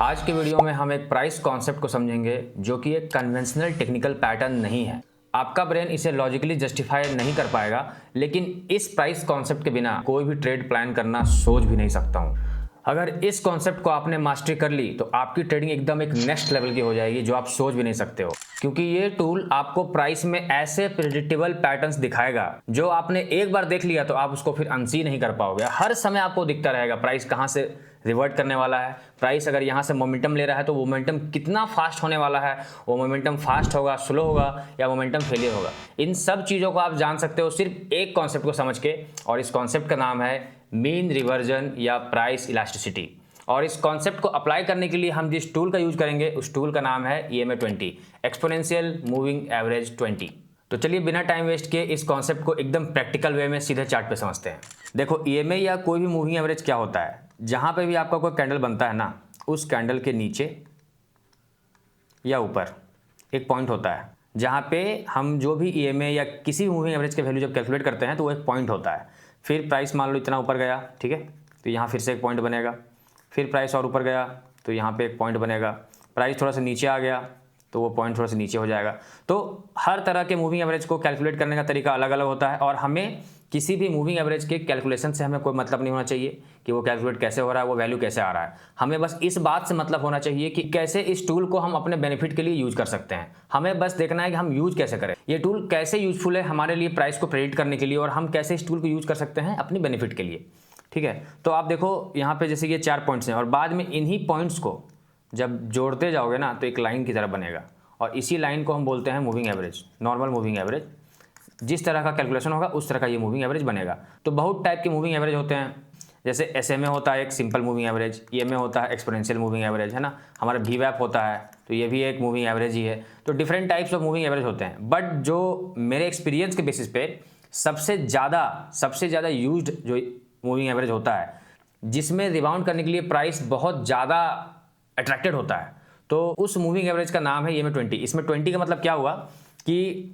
आज के वीडियो में हम एक प्राइस कॉन्सेप्ट को समझेंगे जो कि एक कन्वेंशनल टेक्निकल पैटर्न नहीं है। आपका ब्रेन इसे लॉजिकली जस्टिफाई नहीं कर पाएगा, लेकिन इस प्राइस कॉन्सेप्ट के बिना कोई भी ट्रेड प्लान करना सोच भी नहीं सकता हूं। अगर इस कॉन्सेप्ट को आपने मास्टरी कर ली तो आपकी ट्रेडिंग एकदम एक नेक्स्ट लेवल की हो जाएगी जो आप सोच भी नहीं सकते हो, क्योंकि ये टूल आपको प्राइस में ऐसे प्रेडिक्टेबल पैटर्न्स दिखाएगा जो आपने एक बार देख लिया तो आप उसको फिर अनसी नहीं कर पाओगे। हर समय आपको दिखता रहेगा प्राइस कहां से रिवर्ट करने वाला है, प्राइस अगर यहां से मोमेंटम ले रहा है तो वो मोमेंटम कितना फास्ट होने वाला है, वो मोमेंटम फास्ट होगा, स्लो होगा या मोमेंटम फेलियर होगा। इन सब चीज़ों को आप जान सकते हो सिर्फ एक कॉन्सेप्ट को समझ के, और इस कॉन्सेप्ट का नाम है मीन रिवर्जन या प्राइस इलास्टिसिटी। और इस कॉन्सेप्ट को अप्लाई करने के लिए हम जिस टूल का यूज करेंगे उस टूल का नाम है EMA 20, एक्सपोनेंशियल मूविंग एवरेज 20। तो चलिए बिना टाइम वेस्ट किए इस कॉन्सेप्ट को एकदम प्रैक्टिकल वे में सीधे चार्ट पे समझते हैं। देखो EMA या कोई भी मूविंग एवरेज क्या होता है, जहां पे भी आपका कोई कैंडल बनता है ना, उस कैंडल के नीचे या ऊपर एक पॉइंट होता है जहां पे हम जो भी EMA या किसी भी मूविंग एवरेज के वैल्यू जब कैलकुलेट करते हैं तो वो एक पॉइंट होता है। फिर प्राइस मान लो इतना ऊपर गया, ठीक है, तो यहाँ फिर से एक पॉइंट बनेगा। फिर प्राइस और ऊपर गया तो यहाँ पे एक पॉइंट बनेगा। प्राइस थोड़ा सा नीचे आ गया तो वो पॉइंट थोड़ा सा नीचे हो जाएगा। तो हर तरह के मूविंग एवरेज को कैलकुलेट करने का तरीका अलग अलग होता है, और हमें किसी भी मूविंग एवरेज के कैलकुलेशन से हमें कोई मतलब नहीं होना चाहिए कि वो कैलकुलेट कैसे हो रहा है, वो वैल्यू कैसे आ रहा है। हमें बस इस बात से मतलब होना चाहिए कि कैसे इस टूल को हम अपने बेनिफिट के लिए यूज कर सकते हैं। हमें बस देखना है कि हम यूज कैसे करें, ये टूल कैसे यूजफुल है हमारे लिए प्राइस को प्रेडिक्ट करने के लिए, और हम कैसे इस टूल को यूज कर सकते हैं अपनी बेनिफिट के लिए। ठीक है, तो आप देखो यहाँ पे जैसे ये 4 पॉइंट्स हैं, और बाद में इन्हीं पॉइंट्स को जब जोड़ते जाओगे ना तो एक लाइन की तरह बनेगा, और इसी लाइन को हम बोलते हैं moving average, normal moving average. जिस तरह का कैलकुलेशन होगा उस तरह का ये मूविंग एवरेज बनेगा। तो बहुत टाइप के मूविंग एवरेज होते हैं, जैसे SMA होता है एक सिंपल मूविंग एवरेज, EMA होता है एक्सपोनेंशियल मूविंग एवरेज, है ना, हमारा VWAP होता है तो ये भी एक मूविंग एवरेज ही है। तो different types of moving average होते हैं, बट जो मेरे एक्सपीरियंस के बेसिस पे सबसे ज़्यादा यूज्ड जो मूविंग एवरेज होता है, जिसमें रिबाउंड करने के लिए प्राइस बहुत ज़्यादा अट्रैक्टेड होता है, तो उस मूविंग एवरेज का नाम है EMA 20। इसमें 20 का मतलब क्या हुआ कि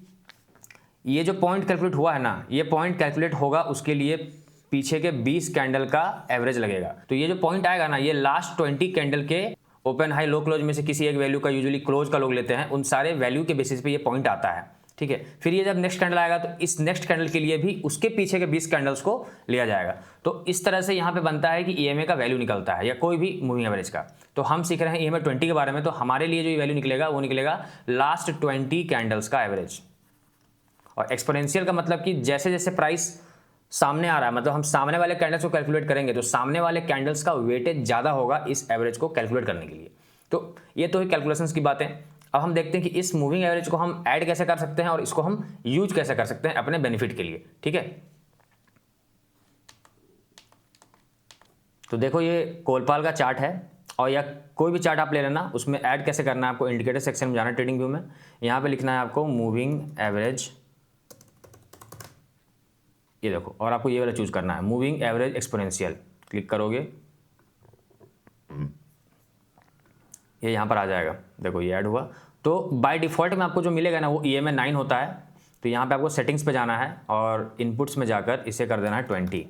ये जो पॉइंट कैलकुलेट हुआ है ना, ये पॉइंट कैलकुलेट होगा उसके लिए पीछे के 20 कैंडल का एवरेज लगेगा। तो ये जो पॉइंट आएगा ना, ये लास्ट 20 कैंडल के ओपन हाई लो क्लोज में से किसी एक वैल्यू का, यूजुअली क्लोज का लोग लेते हैं, उन सारे वैल्यू के बेसिस पे ये पॉइंट आता है। ठीक है, फिर ये जब नेक्स्ट कैंडल आएगा तो इस नेक्स्ट कैंडल के लिए भी उसके पीछे के 20 कैंडल्स को लिया जाएगा। तो इस तरह से यहाँ पे बनता है कि EMA का वैल्यू निकलता है, या कोई भी मूविंग एवरेज का। तो हम सीख रहे हैं EMA 20 के बारे में, तो हमारे लिए जो ये वैल्यू निकलेगा वो निकलेगा लास्ट 20 कैंडल्स का एवरेज। और एक्सपोनेंशियल का मतलब कि जैसे जैसे प्राइस सामने आ रहा है, मतलब हम सामने वाले कैंडल्स को कैलकुलेट करेंगे तो सामने वाले कैंडल्स का वेटेज ज़्यादा होगा इस एवरेज को कैलकुलेट करने के लिए। तो ये तो है कैलकुलेशंस की बातें। अब हम देखते हैं कि इस मूविंग एवरेज को हम ऐड कैसे कर सकते हैं और इसको हम यूज कैसे कर सकते हैं अपने बेनिफिट के लिए। ठीक है, तो देखो ये कोलपाल का चार्ट है, और या कोई भी चार्ट आप ले लेना, उसमें ऐड कैसे करना है आपको इंडिकेटर सेक्शन में जाना है, ट्रेडिंग व्यू में, यहाँ पे लिखना है आपको मूविंग एवरेज, ये देखो, और आपको ये वाला चूज करना है मूविंग एवरेज एक्सपोनेंशियल। क्लिक करोगे ये यहाँ पर आ जाएगा, देखो ये ऐड हुआ। तो बाय डिफ़ॉल्ट में आपको जो मिलेगा ना वो EMA 9 होता है। तो यहाँ पे आपको सेटिंग्स पे जाना है और इनपुट्स में जाकर इसे कर देना है 20।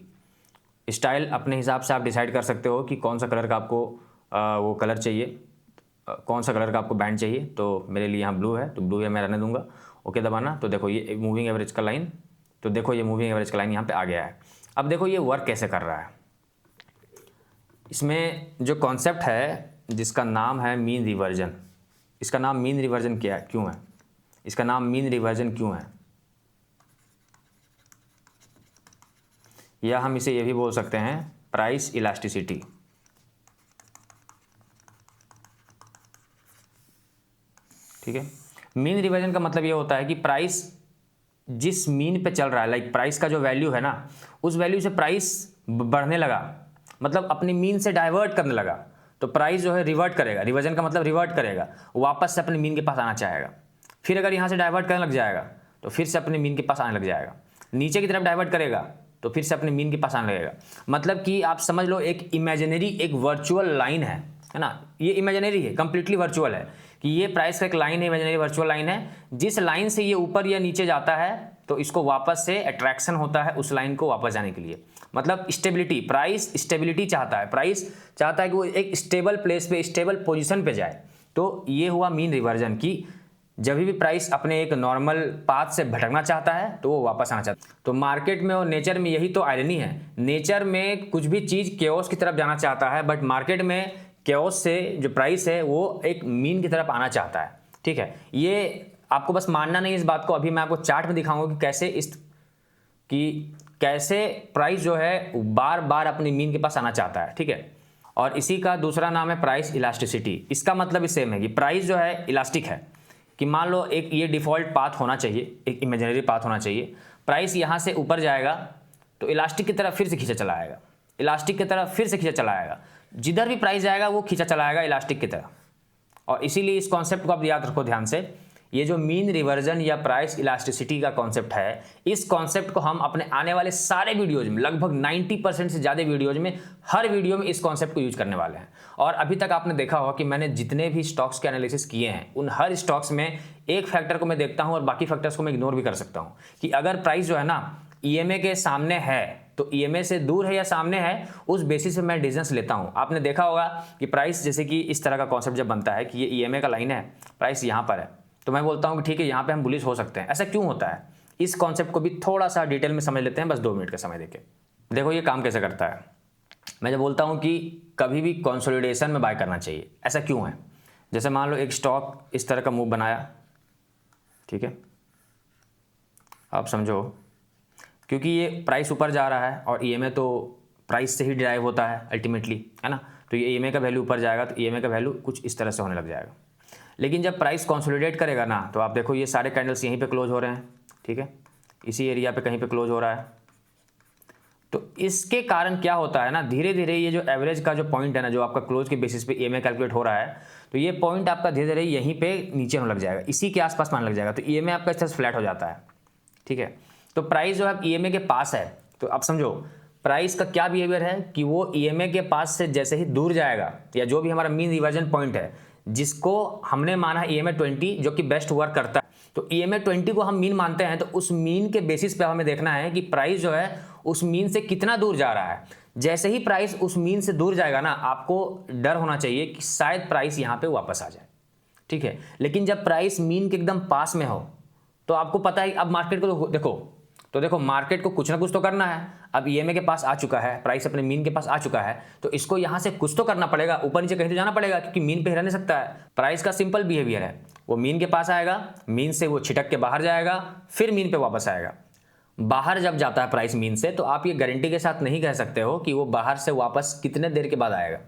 स्टाइल अपने हिसाब से आप डिसाइड कर सकते हो कि कौन सा कलर का आपको वो कलर चाहिए, कौन सा कलर का आपको बैंड चाहिए। तो मेरे लिए यहाँ ब्लू है तो ब्लू है, मैं रहने दूंगा। ओके दबाना, तो देखो ये मूविंग एवरेज का लाइन, तो देखो ये मूविंग एवरेज का लाइन यहाँ पे आ गया है। अब देखो ये वर्क कैसे कर रहा है। इसमें जो कॉन्सेप्ट है जिसका नाम है मीन रिवर्जन, इसका नाम मीन रिवर्जन क्या है, क्यों है इसका नाम मीन रिवर्जन क्यों है, या हम इसे ये भी बोल सकते हैं प्राइस इलास्टिसिटी। ठीक है, मीन रिवर्जन का मतलब ये होता है कि प्राइस जिस मीन पे चल रहा है, लाइक प्राइस का जो वैल्यू है ना, उस वैल्यू से प्राइस बढ़ने लगा, मतलब अपनी मीन से डाइवर्ट करने लगा, तो प्राइस जो है रिवर्ट करेगा। रिवर्जन का मतलब रिवर्ट करेगा, वापस से अपने मीन के पास आना चाहेगा। फिर अगर यहाँ से डाइवर्ट करने लग जाएगा तो फिर से अपने मीन के पास आने लग जाएगा। नीचे की तरफ डाइवर्ट करेगा तो फिर से अपने मीन के पास आने लगेगा। मतलब कि आप समझ लो एक इमेजिनरी, एक वर्चुअल लाइन है ना, ये इमेजिनरी है, कंप्लीटली वर्चुअल है, कि ये प्राइस का एक लाइन है, इमेजिनरी वर्चुअल लाइन है। जिस लाइन से ये ऊपर या नीचे जाता है तो इसको वापस से अट्रैक्शन होता है उस लाइन को वापस जाने के लिए। मतलब स्टेबिलिटी, प्राइस स्टेबिलिटी चाहता है, प्राइस चाहता है कि वो एक स्टेबल प्लेस पे, स्टेबल पोजीशन पे जाए। तो ये हुआ मीन रिवर्जन की जब भी प्राइस अपने एक नॉर्मल पाथ से भटकना चाहता है तो वो वापस आना चाहता है। तो मार्केट में और नेचर में यही तो आयरनी है, नेचर में कुछ भी चीज़ केओस की तरफ जाना चाहता है, बट मार्केट में केओस से जो प्राइस है वो एक मीन की तरफ आना चाहता है। ठीक है, ये आपको बस मानना नहीं इस बात को। अभी मैं आपको चार्ट में दिखाऊंगा कि कैसे प्राइस जो है बार बार अपनी मीन के पास आना चाहता है। ठीक है, और इसी का दूसरा नाम है प्राइस इलास्टिसिटी। इसका मतलब इस सेम है कि प्राइस जो है इलास्टिक है, कि मान लो एक ये डिफ़ॉल्ट पाथ होना चाहिए, एक इमेजिनरी पाथ होना चाहिए। प्राइस यहाँ से ऊपर जाएगा तो इलास्टिक की तरफ फिर से खींचा चला आएगा, इलास्टिक की तरफ फिर से खींचा चला आएगा, जिधर भी प्राइस जाएगा वो खींचा चला आएगा इलास्टिक की तरफ। और इसीलिए इस कॉन्सेप्ट को आप याद रखो ध्यान से, ये जो मीन रिवर्जन या प्राइस इलास्टिसिटी का कॉन्सेप्ट है, इस कॉन्सेप्ट को हम अपने आने वाले सारे वीडियोज में, लगभग 90% से ज़्यादा वीडियोज में, हर वीडियो में इस कॉन्सेप्ट को यूज करने वाले हैं। और अभी तक आपने देखा होगा कि मैंने जितने भी स्टॉक्स के एनालिसिस किए हैं, उन हर स्टॉक्स में एक फैक्टर को मैं देखता हूं और बाकी फैक्टर्स को मैं इग्नोर भी कर सकता हूं, कि अगर प्राइस जो है ना ईएमए के सामने है तो ईएमए से दूर है या सामने है, उस बेसिस पे मैं डिसीजंस लेता हूं। आपने देखा होगा कि प्राइस, जैसे कि इस तरह का कॉन्सेप्ट जब बनता है कि ये ईएमए का लाइन है, प्राइस यहाँ पर है, तो मैं बोलता हूं कि ठीक है यहाँ पे हम बुलिश हो सकते हैं। ऐसा क्यों होता है, इस कॉन्सेप्ट को भी थोड़ा सा डिटेल में समझ लेते हैं, बस 2 मिनट का समय देके। देखो ये काम कैसे करता है। मैं जब बोलता हूं कि कभी भी कंसोलिडेशन में बाय करना चाहिए, ऐसा क्यों है। जैसे मान लो एक स्टॉक इस तरह का मूव बनाया, ठीक है, आप समझो, क्योंकि ये प्राइस ऊपर जा रहा है और ईएमए तो प्राइस से ही डिराइव होता है अल्टीमेटली, है ना। तो ये ईएमए का वैल्यू ऊपर जाएगा तो ईएमए का वैल्यू कुछ इस तरह से होने लग जाएगा। लेकिन जब प्राइस कंसोलिडेट करेगा ना, तो आप देखो ये सारे कैंडल्स यहीं पे क्लोज हो रहे हैं, ठीक है, इसी एरिया पे कहीं पे क्लोज हो रहा है। तो इसके कारण क्या होता है ना, धीरे धीरे ये जो एवरेज का जो पॉइंट है ना, जो आपका क्लोज के बेसिस पे ईएमए कैलकुलेट हो रहा है, तो ये पॉइंट आपका धीरे धीरे यहीं पे नीचे होने लग जाएगा, इसी के आसपास मानने लग जाएगा। तो ईएमए आपका इस तरह से फ्लैट हो जाता है। ठीक है, तो प्राइस जो है ईएमए के पास है, तो आप समझो प्राइस का क्या बिहेवियर है कि वो ईएमए के पास से जैसे ही दूर जाएगा, या जो भी हमारा मीन रिवर्जन पॉइंट है जिसको हमने माना है ईएमए 20 जो कि बेस्ट वर्क करता है, तो ईएमए 20 को हम मीन मानते हैं। तो उस मीन के बेसिस पे हमें देखना है कि प्राइस जो है उस मीन से कितना दूर जा रहा है। जैसे ही प्राइस उस मीन से दूर जाएगा ना, आपको डर होना चाहिए कि शायद प्राइस यहाँ पे वापस आ जाए। ठीक है, लेकिन जब प्राइस मीन के एकदम पास में हो तो आपको पता है अब मार्केट को देखो मार्केट को कुछ ना कुछ तो करना है। अब ईएमए के पास आ चुका है, प्राइस अपने मीन के पास आ चुका है, तो इसको यहाँ से कुछ तो करना पड़ेगा, ऊपर नीचे कहीं तो जाना पड़ेगा, क्योंकि मीन पे रह नहीं सकता है। प्राइस का सिंपल बिहेवियर है, वो मीन के पास आएगा, मीन से वो छिटक के बाहर जाएगा, फिर मीन पे वापस आएगा। बाहर जब जाता है प्राइस मीन से, तो आप ये गारंटी के साथ नहीं कह सकते हो कि वो बाहर से वापस कितने देर के बाद आएगा।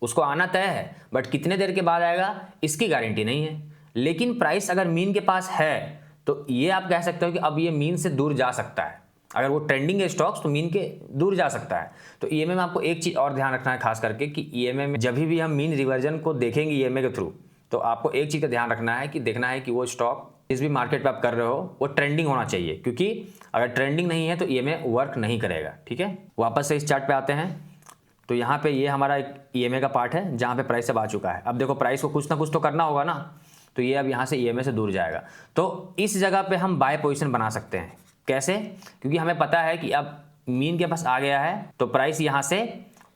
उसको आना तय है, बट कितने देर के बाद आएगा इसकी गारंटी नहीं है। लेकिन प्राइस अगर मीन के पास है तो ये आप कह सकते हो कि अब ये मीन से दूर जा सकता है। अगर वो ट्रेंडिंग है स्टॉक्स तो मीन के दूर जा सकता है। तो ईएमए में आपको एक चीज़ और ध्यान रखना है खास करके, कि ईएमए में जब भी हम मीन रिवर्जन को देखेंगे ईएमए के थ्रू, तो आपको एक चीज़ का ध्यान रखना है कि देखना है कि वो स्टॉक जिस भी मार्केट पे आप कर रहे हो वो ट्रेंडिंग होना चाहिए, क्योंकि अगर ट्रेंडिंग नहीं है तो ईएमए वर्क नहीं करेगा। ठीक है, वापस से इस चार्ट पे आते हैं। तो यहाँ पे ये हमारा एक ईएमए का पार्ट है जहाँ पे प्राइस अब आ चुका है। अब देखो प्राइस को कुछ ना कुछ तो करना होगा ना, तो ये अब यहाँ से ईएमए से दूर जाएगा। तो इस जगह पे हम बाय पोजीशन बना सकते हैं। कैसे? क्योंकि हमें पता है कि अब मीन के पास आ गया है, तो प्राइस यहाँ से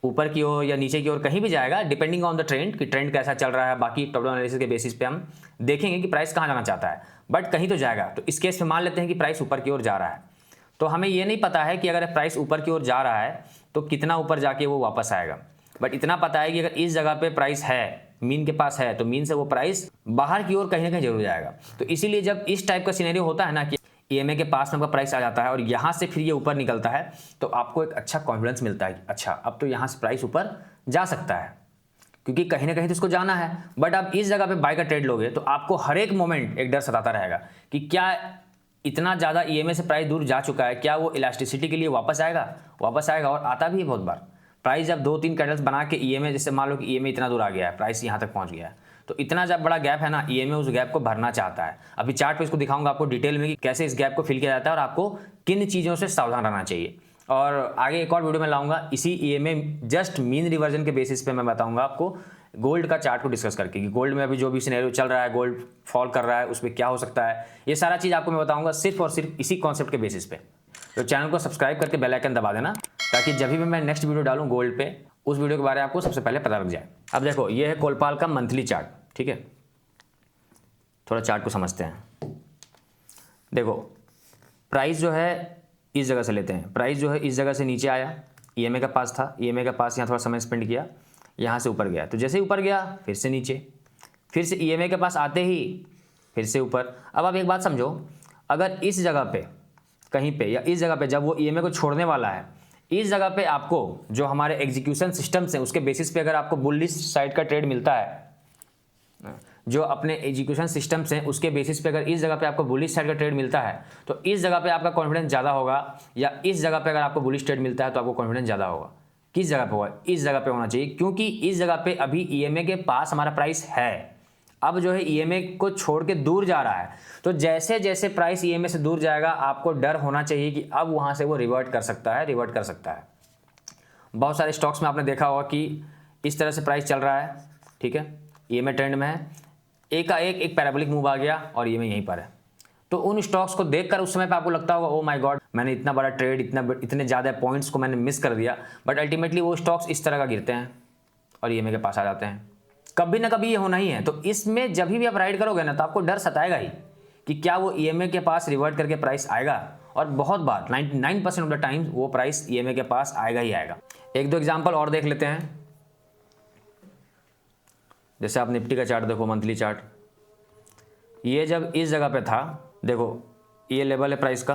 ऊपर की ओर या नीचे की ओर कहीं भी जाएगा, डिपेंडिंग ऑन द ट्रेंड, कि ट्रेंड कैसा चल रहा है। बाकी टॉप डाउन एनालिसिस के बेसिस पे हम देखेंगे कि प्राइस कहाँ जाना चाहता है, बट कहीं तो जाएगा। तो इस केस में मान लेते हैं कि प्राइस ऊपर की ओर जा रहा है। तो हमें ये नहीं पता है कि अगर प्राइस ऊपर की ओर जा रहा है तो कितना ऊपर जाके वो वापस आएगा, बट इतना पता है कि अगर इस जगह पे प्राइस है, मीन के पास है, तो मीन से वो प्राइस बाहर की ओर कहीं ना कहीं जरूर जाएगा। तो इसीलिए जब इस टाइप का सिनेरियो होता है ना कि ईएमए के पास में आपका प्राइस आ जाता है और यहाँ से फिर ये ऊपर निकलता है, तो आपको एक अच्छा कॉन्फिडेंस मिलता है कि अच्छा अब तो यहाँ से प्राइस ऊपर जा सकता है, क्योंकि कहीं ना कहीं तो उसको जाना है। बट आप इस जगह पे बाय का ट्रेड लोगे तो आपको हर एक मोमेंट एक डर सताता रहेगा कि क्या इतना ज़्यादा ईएमए से प्राइस दूर जा चुका है, क्या वो इलास्टिसिटी के लिए वापस आएगा। और आता भी है बहुत बार। प्राइस जब 2-3 कैंडल्स बना के ईएमए, जैसे मान लो कि ईएमए इतना दूर आ गया है, प्राइस यहाँ तक पहुँच गया है, तो इतना जब बड़ा गैप है ना, ईएमए उस गैप को भरना चाहता है। अभी चार्ट पे इसको दिखाऊंगा आपको डिटेल में कि कैसे इस गैप को फिल किया जाता है और आपको किन चीज़ों से सावधान रहना चाहिए। और आगे एक और वीडियो में लाऊंगा इसी ईएमए जस्ट मीन रिवर्जन के बेसिस पे मैं बताऊंगा आपको गोल्ड का चार्ट को डिस्कस करके, कि गोल्ड में अभी जो भी सिनेरियो चल रहा है, गोल्ड फॉल कर रहा है, उसमें क्या हो सकता है, ये सारा चीज़ आपको मैं बताऊंगा सिर्फ और सिर्फ इसी कॉन्सेप्ट के बेसिस पे। तो चैनल को सब्सक्राइब करके बेल आइकन दबा देना ताकि जब भी मैं नेक्स्ट वीडियो डालूँ गोल्ड पे, उस वीडियो के बारे में आपको सबसे पहले पता लग जाए। अब देखो ये है कोलपाल का मंथली चार्ट, ठीक है। थोड़ा चार्ट को समझते हैं। देखो प्राइस जो है इस जगह से लेते हैं, प्राइस जो है इस जगह से नीचे आया, ईएमए का पास था, ईएमए का पास यहाँ थोड़ा समय स्पेंड किया, यहाँ से ऊपर गया, तो जैसे ही ऊपर गया फिर से नीचे, फिर से ईएमए के पास आते ही फिर से ऊपर। अब आप एक बात समझो, अगर इस जगह पे कहीं पे या इस जगह पे जब वो ईएमए को छोड़ने वाला है, इस जगह पे आपको जो हमारे एग्जीक्यूशन सिस्टम्स हैं उसके बेसिस पे अगर आपको बुलिश साइड का ट्रेड मिलता है, जो अपने एग्जीक्यूशन सिस्टम्स हैं उसके बेसिस पे अगर इस जगह पे आपको बुलिश साइड का ट्रेड मिलता है तो इस जगह पे आपका कॉन्फिडेंस ज़्यादा होगा, या इस जगह पे अगर आपको बुलिश ट्रेड मिलता है तो आपको कॉन्फिडेंस ज़्यादा होगा। किस जगह पे होगा? इस जगह पे होना चाहिए, क्योंकि इस जगह पे अभी ईएमए के पास हमारा प्राइस है। अब जो है ईएमए को छोड़ के दूर जा रहा है, तो जैसे जैसे प्राइस ईएमए से दूर जाएगा आपको डर होना चाहिए कि अब वहाँ से वो रिवर्ट कर सकता है, रिवर्ट कर सकता है। बहुत सारे स्टॉक्स में आपने देखा होगा कि इस तरह से प्राइस चल रहा है, ठीक है, ईएमए ट्रेंड में है, एक पैराबोलिक मूव आ गया और ईएमए यहीं पर है। तो उन स्टॉक्स को देखकर उस समय पे आपको लगता होगा ओ माय गॉड, मैंने इतना बड़ा ट्रेड, इतने ज़्यादा पॉइंट्स को मैंने मिस कर दिया, बट अल्टीमेटली वो स्टॉक्स इस तरह का गिरते हैं और ईएमए के पास आ जाते हैं। कभी ना कभी ये होना ही है। तो इसमें जब भी आप राइड करोगे ना तो आपको डर सताएगा ही कि क्या वो ईएमए के पास रिवर्ट करके प्राइस आएगा, और बहुत बार 99% ऑफ द टाइम वो प्राइस ईएमए के पास आएगा ही आएगा। एक दो एग्जांपल और देख लेते हैं। जैसे आप निफ्टी का चार्ट देखो, मंथली चार्ट, ये जब इस जगह पे था, देखो ये लेवल है प्राइस का,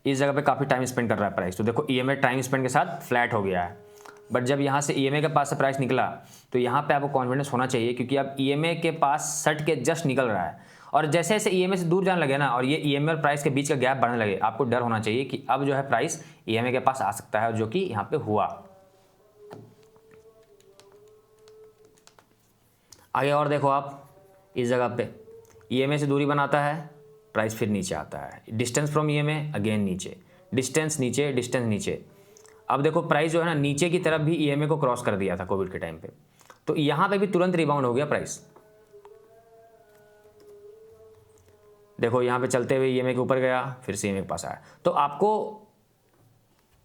इस जगह पे काफ़ी टाइम स्पेंड कर रहा है प्राइस, तो देखो ईएमए टाइम स्पेंड के साथ फ्लैट हो गया है। बट जब यहाँ से ईएमए के पास से प्राइस निकला तो यहाँ पे आपको कॉन्फिडेंस होना चाहिए, क्योंकि अब ईएमए के पास सट के जस्ट निकल रहा है, और जैसे जैसे ईएमए से दूर जाने लगे ना और ये ईएमए और प्राइस के बीच का गैप बढ़ने लगे, आपको डर होना चाहिए कि अब जो है प्राइस ईएमए के पास आ सकता है, जो कि यहाँ पे हुआ। आगे और देखो आप, इस जगह पे ईएमए से दूरी बनाता है, प्राइस फिर नीचे आता है, डिस्टेंस फ्रॉम ईएमए अगेन नीचे, डिस्टेंस नीचे, डिस्टेंस नीचे। अब देखो प्राइस जो है ना नीचे की तरफ भी ईएमए को क्रॉस कर दिया था कोविड के टाइम पे, तो यहाँ पे भी तुरंत रिबाउंड हो गया प्राइस। देखो यहाँ पे चलते हुए ईएमए के ऊपर गया, फिर से ईएमए के पास आया। तो आपको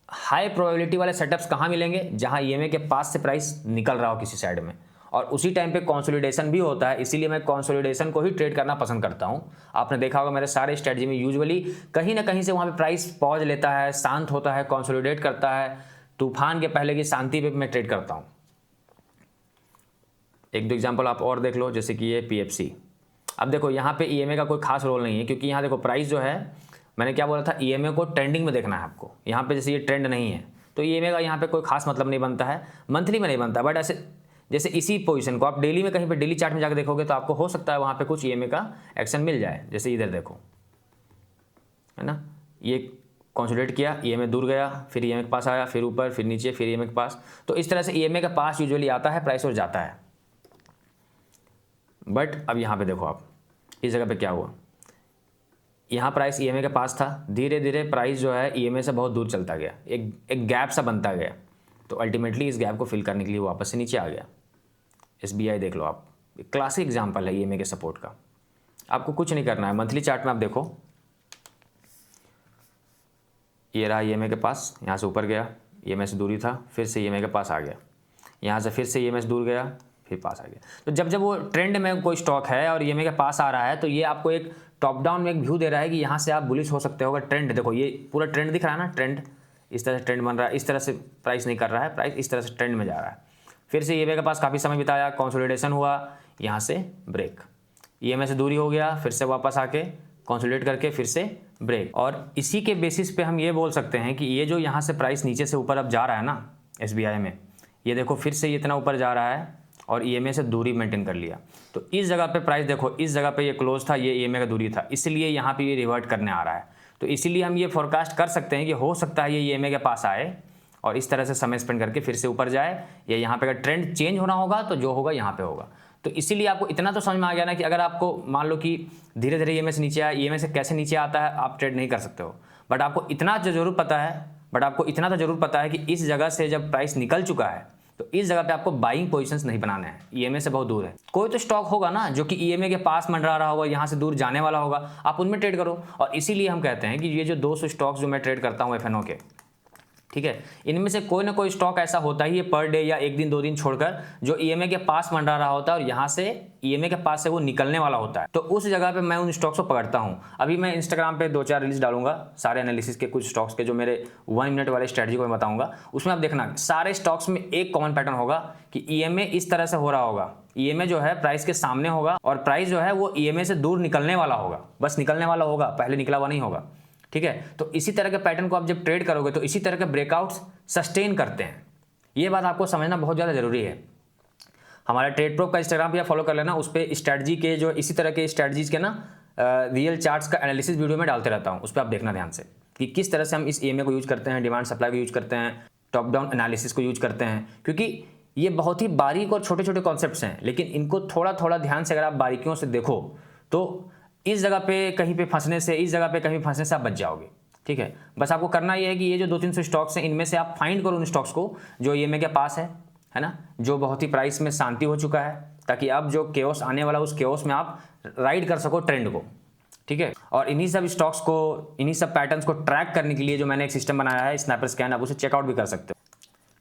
हाई प्रोबेबिलिटी वाले सेटअप्स कहाँ मिलेंगे? जहाँ ईएमए के पास से प्राइस निकल रहा हो किसी साइड में, और उसी टाइम पे कंसोलिडेशन भी होता है, इसीलिए मैं कंसोलिडेशन को ही ट्रेड करना पसंद करता हूँ। आपने देखा होगा मेरे सारे स्ट्रेटजी में यूजुअली कहीं ना कहीं से वहाँ पे प्राइस पॉज लेता है, शांत होता है, कंसोलिडेट करता है, तूफान के पहले की शांति पे मैं ट्रेड करता हूँ। एक दो एग्जाम्पल आप और देख लो, जैसे कि ये पीएफसी। अब देखो यहाँ पे ईएमए का कोई खास रोल नहीं है, क्योंकि यहाँ देखो प्राइस जो है, मैंने क्या बोला था, ईएमए को ट्रेंडिंग में देखना है आपको। यहाँ पे जैसे ये ट्रेंड नहीं है तो ईएमए का यहाँ पे कोई खास मतलब नहीं बनता है, मंथली में नहीं बनता, बट ऐसे जैसे इसी पोजीशन को आप डेली में कहीं पे डेली चार्ट में जाकर देखोगे तो आपको हो सकता है वहाँ पे कुछ ईएमए का एक्शन मिल जाए। जैसे इधर देखो, है ना, ये कंसोलिडेट किया, ईएमए दूर गया, फिर ईएमए के पास आया, फिर ऊपर, फिर नीचे, फिर ईएमए के पास। तो इस तरह से ईएमए के पास यूजुअली आता है प्राइस और जाता है। बट अब यहाँ पे देखो आप, इस जगह पे क्या हुआ, यहाँ प्राइस ईएमए के पास था, धीरे धीरे प्राइस जो है ईएमए से बहुत दूर चलता गया, एक गैप सा बनता गया, तो अल्टीमेटली इस गैप को फिल करने के लिए वापस से नीचे आ गया। एसबीआई देख लो आप, क्लासिक एग्जांपल है ईएमए के सपोर्ट का। आपको कुछ नहीं करना है, मंथली चार्ट में आप देखो, ये रहा ईएमए के पास, यहाँ से ऊपर गया, ईएमए से दूरी था, फिर से ईएमए के पास आ गया, यहाँ से फिर से ईएमए से दूर गया, फिर पास आ गया। तो जब जब वो ट्रेंड में कोई स्टॉक है और ईएमए के पास आ रहा है तो ये आपको एक टॉप डाउन में एक व्यू दे रहा है कि यहाँ से आप बुलिश हो सकते हो। ट्रेंड देखो, ये पूरा ट्रेंड दिख रहा है ना, ट्रेंड इस तरह से ट्रेंड बन रहा है, इस तरह से प्राइस नहीं कर रहा है, प्राइस इस तरह से ट्रेंड में जा रहा है। फिर से ईएमए के पास काफ़ी समय बिताया, कंसोलिडेशन हुआ, यहाँ से ब्रेक, ईएमए से दूरी हो गया, फिर से वापस आके कंसोलिडेट करके फिर से ब्रेक। और इसी के बेसिस पे हम ये बोल सकते हैं कि ये जो यहाँ से प्राइस नीचे से ऊपर अब जा रहा है ना एसबीआई में, ये देखो फिर से ये इतना ऊपर जा रहा है और ईएमए से दूरी मेंटेन कर लिया। तो इस जगह पे प्राइस देखो, इस जगह पे ये क्लोज था, ये ईएमए का दूरी था, इसलिए यहाँ पे ये रिवर्ट करने आ रहा है। तो इसीलिए हम ये फोरकास्ट कर सकते हैं कि हो सकता है ये ईएमए के पास आए और इस तरह से समय स्पेंड करके फिर से ऊपर जाए, या यहाँ पे अगर ट्रेंड चेंज होना होगा तो जो होगा यहाँ पे होगा। तो इसीलिए आपको इतना तो समझ में आ गया ना कि अगर आपको मान लो कि धीरे धीरे ईएमए से नीचे आया, ईएमए से कैसे नीचे आता है आप ट्रेड नहीं कर सकते हो, बट आपको इतना तो जरूर पता है कि इस जगह से जब प्राइस निकल चुका है तो इस जगह पे आपको बाइंग पोजीशंस नहीं बनाने हैं, ईएमए से बहुत दूर है। कोई तो स्टॉक होगा ना जो कि ईएमए के पास मंडरा रहा होगा, यहाँ से दूर जाने वाला होगा, आप उनमें ट्रेड करो। और इसीलिए हम कहते हैं कि ये जो 200 स्टॉक्स जो मैं ट्रेड करता हूँ एफएनओ के, ठीक है। इनमें से कोई ना कोई स्टॉक ऐसा होता ही है पर डे या एक दिन 2 दिन छोड़कर जो ईएमए के पास मंडरा रहा होता है और यहाँ से ईएमए के पास से वो निकलने वाला होता है। तो उस जगह पे मैं उन स्टॉक्स को पकड़ता हूँ। अभी मैं इंस्टाग्राम पे 2-4 रील्स डालूंगा सारे एनालिसिस के, कुछ स्टॉक्स के जो मेरे 1 मिनट वाले स्ट्रेटजी को मैं बताऊंगा। उसमें आप देखना सारे स्टॉक्स में एक कॉमन पैटर्न होगा कि ईएमए इस तरह से हो रहा होगा। ईएमए जो है प्राइस के सामने होगा और प्राइस जो है वो ईएमए से दूर निकलने वाला होगा, बस निकलने वाला होगा, पहले निकला हुआ नहीं होगा। ठीक है। तो इसी तरह के पैटर्न को आप जब ट्रेड करोगे तो इसी तरह के ब्रेकआउट्स सस्टेन करते हैं। ये बात आपको समझना बहुत ज़्यादा जरूरी है। हमारा ट्रेड प्रो का इंस्टाग्राम पे आप फॉलो कर लेना, उस पर स्ट्रेटजी के जो इसी तरह के स्ट्रेटजीज के ना रियल चार्ट्स का एनालिसिस वीडियो में डालते रहता हूँ। उस पर आप देखना ध्यान से कि किस तरह से हम इस ईएमए को यूज करते हैं, डिमांड सप्लाई को यूज करते हैं, टॉप डाउन एनालिसिस को यूज करते हैं। क्योंकि ये बहुत ही बारीक और छोटे छोटे कॉन्सेप्ट्स हैं, लेकिन इनको थोड़ा थोड़ा ध्यान से अगर आप बारीकियों से देखो तो इस जगह पे कहीं पे फंसने से, इस जगह पे कहीं फंसने से आप बच जाओगे। ठीक है। बस आपको करना ये है कि ये जो 200-300 स्टॉक्स हैं इनमें से आप फाइंड करो उन स्टॉक्स को जो ईएमए के पास है ना, जो बहुत ही प्राइस में शांति हो चुका है, ताकि अब जो केओस आने वाला उस केओस में आप राइड कर सको ट्रेंड को। ठीक है। और इन्हीं सब स्टॉक्स को, इन्हीं सब पैटर्न्स को ट्रैक करने के लिए जो मैंने एक सिस्टम बनाया है स्नैपर स्कैन, आप उसे चेकआउट भी कर सकते हो।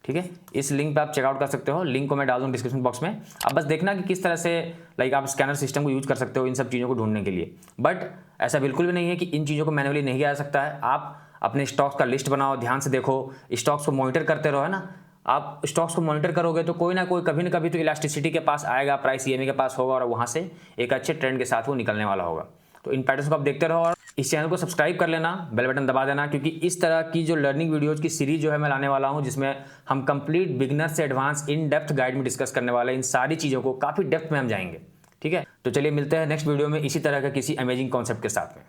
ठीक है। इस लिंक पे आप चेकआउट कर सकते हो, लिंक को मैं डाल दूँ डिस्क्रिप्शन बॉक्स में। अब बस देखना कि किस तरह से आप स्कैनर सिस्टम को यूज कर सकते हो इन सब चीज़ों को ढूंढने के लिए। बट ऐसा बिल्कुल भी नहीं है कि इन चीज़ों को मैन्युअली नहीं किया जा सकता है। आप अपने स्टॉक्स का लिस्ट बनाओ, ध्यान से देखो, स्टॉक्स को मॉनिटर करते रहो, है ना। आप स्टॉक्स को मॉनिटर करोगे तो कोई ना कोई कभी ना कभी तो इलास्टिसिटी के पास आएगा, प्राइस ईएमए के पास होगा और वहाँ से एक अच्छे ट्रेंड के साथ वो निकलने वाला होगा। तो इन पैटर्न्स को आप देखते रहो और इस चैनल को सब्सक्राइब कर लेना, बेल बटन दबा देना, क्योंकि इस तरह की जो लर्निंग वीडियोज की सीरीज जो है मैं लाने वाला हूं, जिसमें हम कंप्लीट बिगिनर से एडवांस इन डेप्थ गाइड में डिस्कस करने वाले हैं। इन सारी चीज़ों को काफ़ी डेप्थ में हम जाएंगे। ठीक है। तो चलिए मिलते हैं नेक्स्ट वीडियो में इसी तरह का किसी अमेजिंग कॉन्सेप्ट के साथ में।